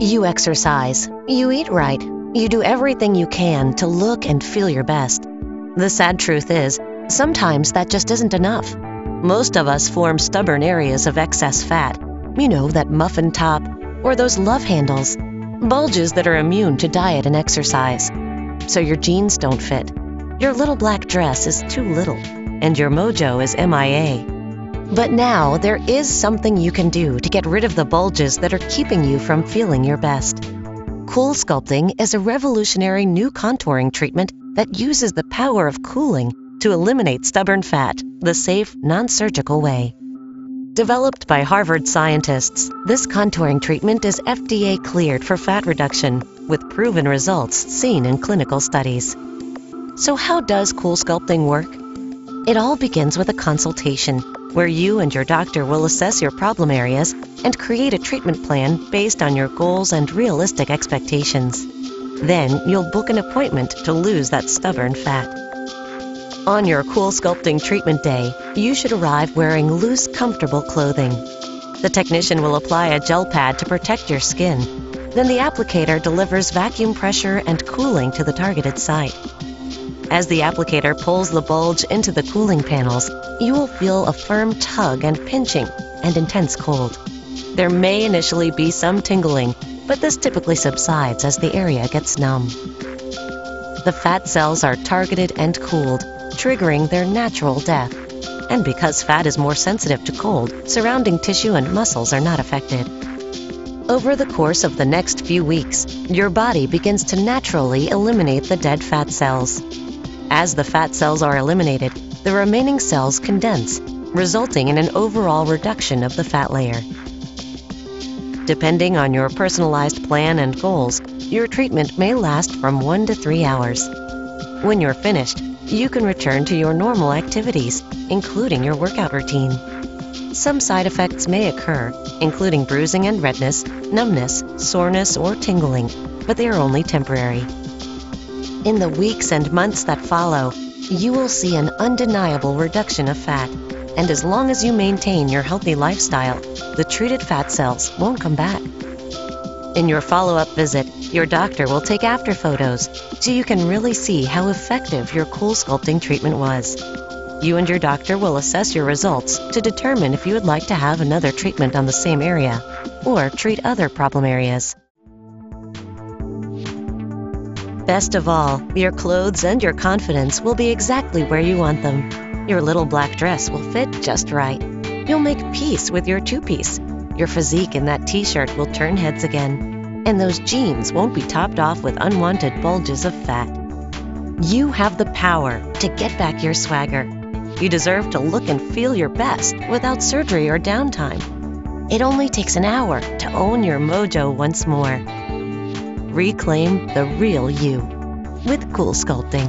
You exercise, you eat right, you do everything you can to look and feel your best. The sad truth is, sometimes that just isn't enough. Most of us form stubborn areas of excess fat. You know, that muffin top, or those love handles. Bulges that are immune to diet and exercise. So your jeans don't fit. Your little black dress is too little, and your mojo is MIA. But now there is something you can do to get rid of the bulges that are keeping you from feeling your best. Cool Sculpting is a revolutionary new contouring treatment that uses the power of cooling to eliminate stubborn fat the safe, non-surgical way. Developed by Harvard scientists, this contouring treatment is FDA cleared for fat reduction with proven results seen in clinical studies. So how does Cool Sculpting work? It all begins with a consultation where you and your doctor will assess your problem areas and create a treatment plan based on your goals and realistic expectations. Then you'll book an appointment to lose that stubborn fat. On your Cool Sculpting treatment day, you should arrive wearing loose, comfortable clothing. The technician will apply a gel pad to protect your skin. Then the applicator delivers vacuum pressure and cooling to the targeted site. As the applicator pulls the bulge into the cooling panels, you will feel a firm tug and pinching and intense cold. There may initially be some tingling, but this typically subsides as the area gets numb. The fat cells are targeted and cooled, triggering their natural death. And because fat is more sensitive to cold, surrounding tissue and muscles are not affected. Over the course of the next few weeks, your body begins to naturally eliminate the dead fat cells. As the fat cells are eliminated, the remaining cells condense, resulting in an overall reduction of the fat layer. Depending on your personalized plan and goals, your treatment may last from 1 to 3 hours. When you're finished, you can return to your normal activities, including your workout routine. Some side effects may occur, including bruising and redness, numbness, soreness, or tingling, but they are only temporary. In the weeks and months that follow, you will see an undeniable reduction of fat, and as long as you maintain your healthy lifestyle, the treated fat cells won't come back. In your follow-up visit, your doctor will take after photos so you can really see how effective your Cool Sculpting treatment was. You and your doctor will assess your results to determine if you would like to have another treatment on the same area or treat other problem areas. Best of all, your clothes and your confidence will be exactly where you want them. Your little black dress will fit just right. You'll make peace with your two-piece. Your physique in that t-shirt will turn heads again. And those jeans won't be topped off with unwanted bulges of fat. You have the power to get back your swagger. You deserve to look and feel your best without surgery or downtime. It only takes an hour to own your mojo once more. Reclaim the real you with Cool Sculpting.